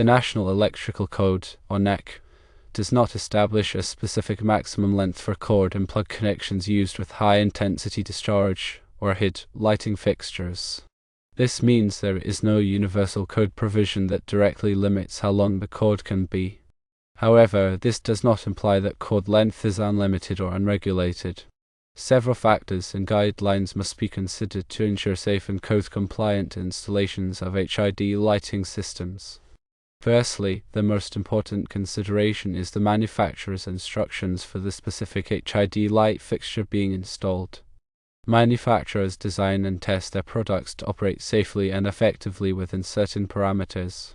The National Electrical Code, or NEC, does not establish a specific maximum length for cord and plug connections used with high-intensity discharge or HID lighting fixtures. This means there is no universal code provision that directly limits how long the cord can be. However, this does not imply that cord length is unlimited or unregulated. Several factors and guidelines must be considered to ensure safe and code-compliant installations of HID lighting systems. Firstly, the most important consideration is the manufacturer's instructions for the specific HID light fixture being installed. Manufacturers design and test their products to operate safely and effectively within certain parameters.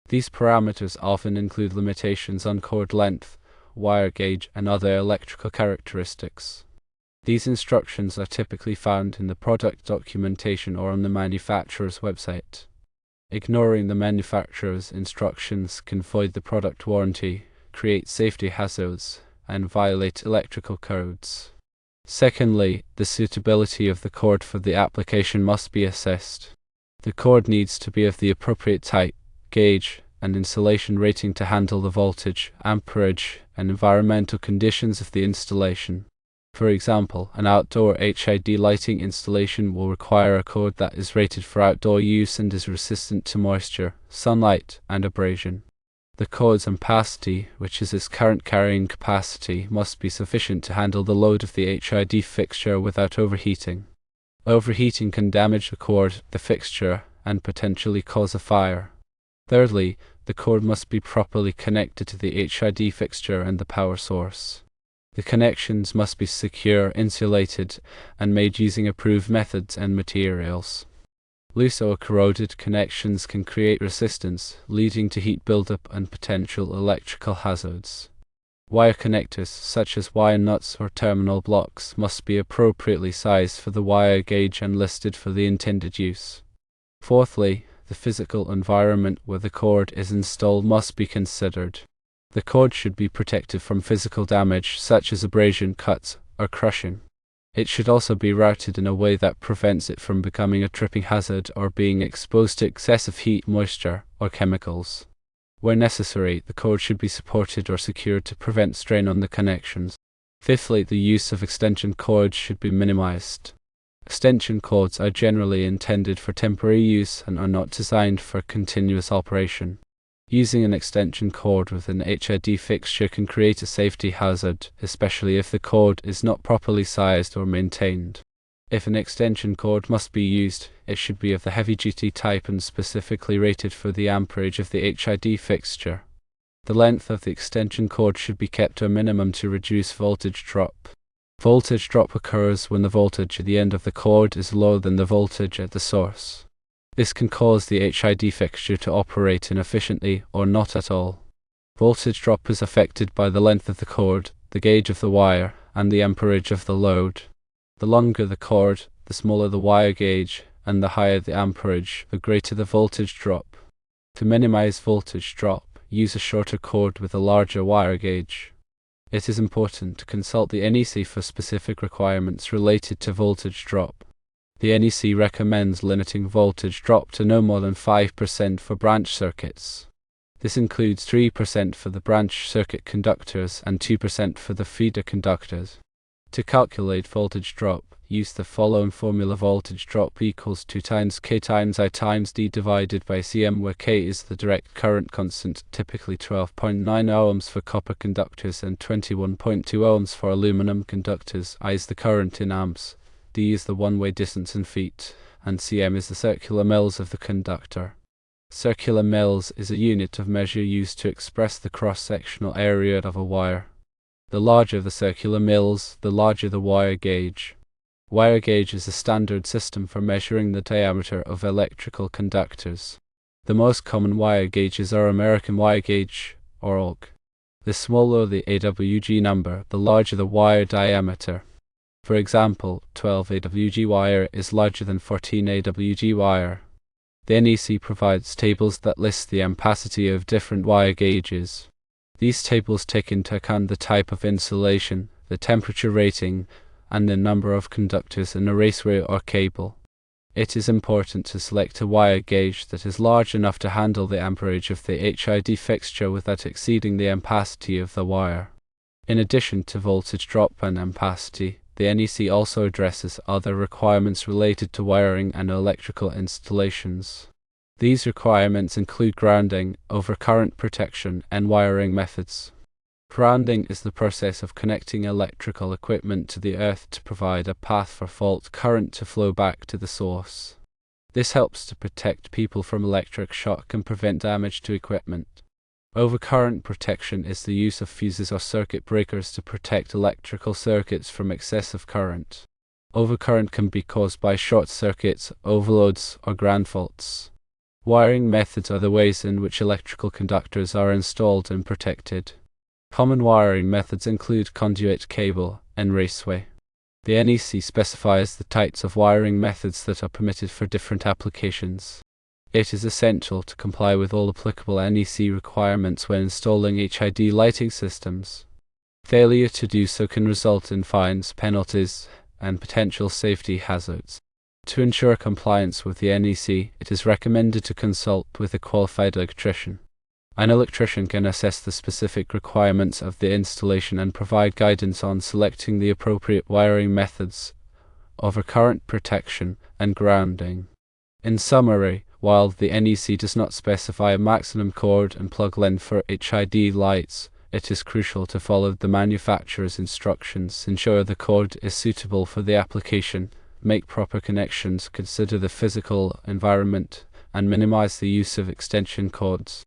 These parameters often include limitations on cord length, wire gauge, and other electrical characteristics. These instructions are typically found in the product documentation or on the manufacturer's website. Ignoring the manufacturer's instructions can void the product warranty, create safety hazards, and violate electrical codes. Secondly, the suitability of the cord for the application must be assessed. The cord needs to be of the appropriate type, gauge, and insulation rating to handle the voltage, amperage, and environmental conditions of the installation. For example, an outdoor HID lighting installation will require a cord that is rated for outdoor use and is resistant to moisture, sunlight, and abrasion. The cord's ampacity, which is its current carrying capacity, must be sufficient to handle the load of the HID fixture without overheating. Overheating can damage the cord, the fixture, and potentially cause a fire. Thirdly, the cord must be properly connected to the HID fixture and the power source. The connections must be secure, insulated, and made using approved methods and materials. Loose or corroded connections can create resistance, leading to heat buildup and potential electrical hazards. Wire connectors, such as wire nuts or terminal blocks, must be appropriately sized for the wire gauge and listed for the intended use. Fourthly, the physical environment where the cord is installed must be considered. The cord should be protected from physical damage, such as abrasion, cuts, or crushing. It should also be routed in a way that prevents it from becoming a tripping hazard or being exposed to excessive heat, moisture, or chemicals. Where necessary, the cord should be supported or secured to prevent strain on the connections. Fifthly, the use of extension cords should be minimized. Extension cords are generally intended for temporary use and are not designed for continuous operation. Using an extension cord with an HID fixture can create a safety hazard, especially if the cord is not properly sized or maintained. If an extension cord must be used, it should be of the heavy-duty type and specifically rated for the amperage of the HID fixture. The length of the extension cord should be kept to a minimum to reduce voltage drop. Voltage drop occurs when the voltage at the end of the cord is lower than the voltage at the source. This can cause the HID fixture to operate inefficiently or not at all. Voltage drop is affected by the length of the cord, the gauge of the wire, and the amperage of the load. The longer the cord, the smaller the wire gauge, and the higher the amperage, the greater the voltage drop. To minimize voltage drop, use a shorter cord with a larger wire gauge. It is important to consult the NEC for specific requirements related to voltage drop. The NEC recommends limiting voltage drop to no more than 5% for branch circuits. This includes 3% for the branch circuit conductors and 2% for the feeder conductors. To calculate voltage drop, use the following formula: voltage drop equals 2 times K times I times D divided by Cm, where K is the direct current constant, typically 12.9 ohms for copper conductors and 21.2 ohms for aluminum conductors. I is the current in amps, D is the one-way distance in feet, and Cm is the circular mils of the conductor. Circular mils is a unit of measure used to express the cross-sectional area of a wire. The larger the circular mils, the larger the wire gauge. Wire gauge is a standard system for measuring the diameter of electrical conductors. The most common wire gauges are American wire gauge, or AUG. The smaller the AWG number, the larger the wire diameter. For example, 12 AWG wire is larger than 14 AWG wire. The NEC provides tables that list the ampacity of different wire gauges. These tables take into account the type of insulation, the temperature rating, and the number of conductors in a raceway or cable. It is important to select a wire gauge that is large enough to handle the amperage of the HID fixture without exceeding the ampacity of the wire. In addition to voltage drop and ampacity, the NEC also addresses other requirements related to wiring and electrical installations. These requirements include grounding, overcurrent protection, and wiring methods. Grounding is the process of connecting electrical equipment to the earth to provide a path for fault current to flow back to the source. This helps to protect people from electric shock and prevent damage to equipment. Overcurrent protection is the use of fuses or circuit breakers to protect electrical circuits from excessive current. Overcurrent can be caused by short circuits, overloads, or ground faults. Wiring methods are the ways in which electrical conductors are installed and protected. Common wiring methods include conduit cable and raceway. The NEC specifies the types of wiring methods that are permitted for different applications. It is essential to comply with all applicable NEC requirements when installing HID lighting systems. Failure to do so can result in fines, penalties, and potential safety hazards. To ensure compliance with the NEC, it is recommended to consult with a qualified electrician. An electrician can assess the specific requirements of the installation and provide guidance on selecting the appropriate wiring methods, overcurrent protection, and grounding. In summary, while the NEC does not specify a maximum cord and plug length for HID lights, it is crucial to follow the manufacturer's instructions, ensure the cord is suitable for the application, make proper connections, consider the physical environment, and minimize the use of extension cords.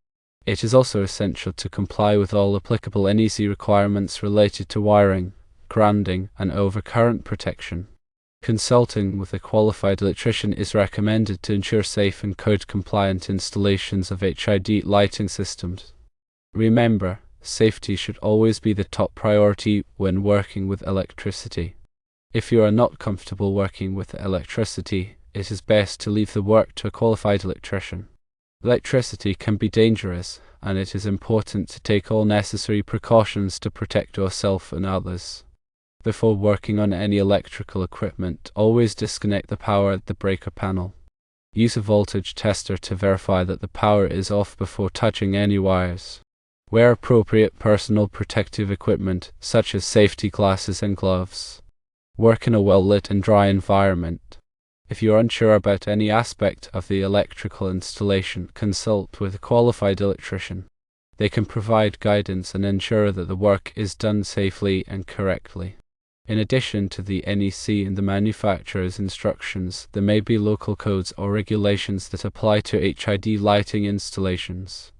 It is also essential to comply with all applicable NEC requirements related to wiring, grounding, and overcurrent protection. Consulting with a qualified electrician is recommended to ensure safe and code-compliant installations of HID lighting systems. Remember, safety should always be the top priority when working with electricity. If you are not comfortable working with electricity, it is best to leave the work to a qualified electrician. Electricity can be dangerous, and it is important to take all necessary precautions to protect yourself and others. Before working on any electrical equipment, always disconnect the power at the breaker panel. Use a voltage tester to verify that the power is off before touching any wires. Wear appropriate personal protective equipment, such as safety glasses and gloves. Work in a well-lit and dry environment. If you are unsure about any aspect of the electrical installation, consult with a qualified electrician. They can provide guidance and ensure that the work is done safely and correctly. In addition to the NEC and the manufacturer's instructions, there may be local codes or regulations that apply to HID lighting installations.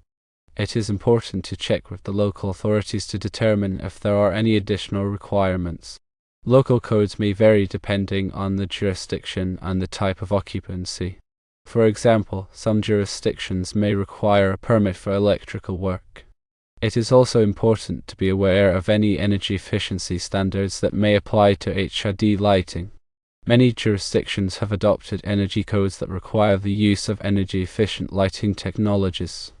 It is important to check with the local authorities to determine if there are any additional requirements. Local codes may vary depending on the jurisdiction and the type of occupancy. For example, some jurisdictions may require a permit for electrical work. It is also important to be aware of any energy efficiency standards that may apply to HID lighting. Many jurisdictions have adopted energy codes that require the use of energy-efficient lighting technologies.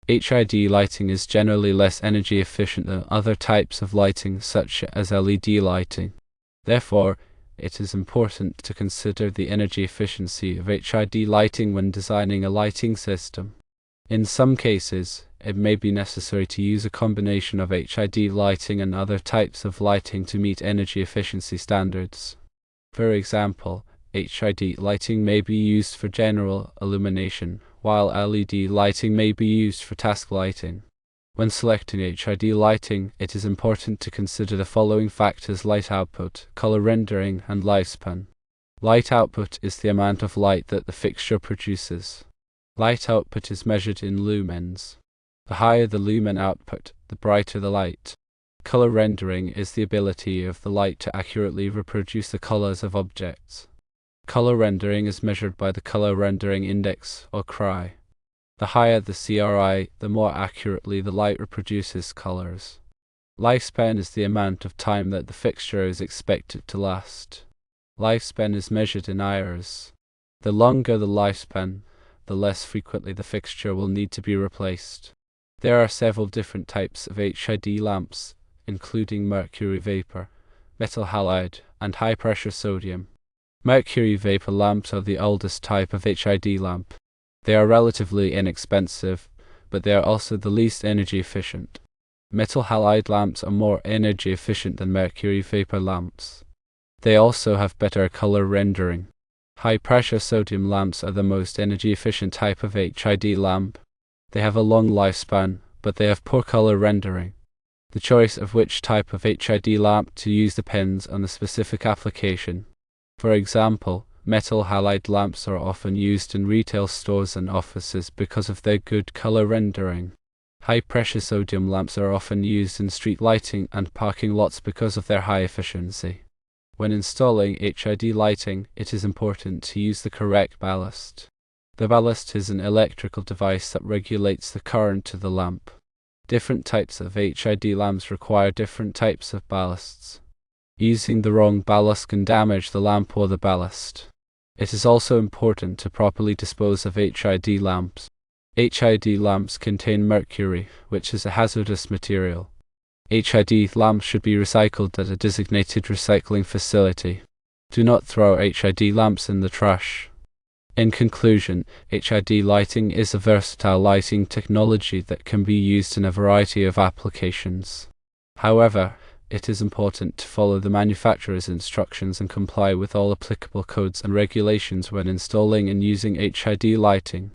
HID lighting is generally less energy efficient than other types of lighting such as LED lighting. Therefore, it is important to consider the energy efficiency of HID lighting when designing a lighting system. In some cases, it may be necessary to use a combination of HID lighting and other types of lighting to meet energy efficiency standards. For example, HID lighting may be used for general illumination, while LED lighting may be used for task lighting. When selecting HID lighting, it is important to consider the following factors: light output, color rendering, and lifespan. Light output is the amount of light that the fixture produces. Light output is measured in lumens. The higher the lumen output, the brighter the light. Color rendering is the ability of the light to accurately reproduce the colors of objects. Color rendering is measured by the color rendering index, or CRI. The higher the CRI, the more accurately the light reproduces colors. Lifespan is the amount of time that the fixture is expected to last. Lifespan is measured in hours. The longer the lifespan, the less frequently the fixture will need to be replaced. There are several different types of HID lamps, including mercury vapor, metal halide, and high-pressure sodium. Mercury vapor lamps are the oldest type of HID lamp. They are relatively inexpensive, but they are also the least energy efficient. Metal halide lamps are more energy efficient than mercury vapor lamps. They also have better color rendering. High-pressure sodium lamps are the most energy-efficient type of HID lamp. They have a long lifespan, but they have poor color rendering. The choice of which type of HID lamp to use depends on the specific application. For example, metal halide lamps are often used in retail stores and offices because of their good color rendering. High-pressure sodium lamps are often used in street lighting and parking lots because of their high efficiency. When installing HID lighting, it is important to use the correct ballast. The ballast is an electrical device that regulates the current to the lamp. Different types of HID lamps require different types of ballasts. Using the wrong ballast can damage the lamp or the ballast. It is also important to properly dispose of HID lamps. HID lamps contain mercury, which is a hazardous material. HID lamps should be recycled at a designated recycling facility. Do not throw HID lamps in the trash. In conclusion, HID lighting is a versatile lighting technology that can be used in a variety of applications. However, it is important to follow the manufacturer's instructions and comply with all applicable codes and regulations when installing and using HID lighting.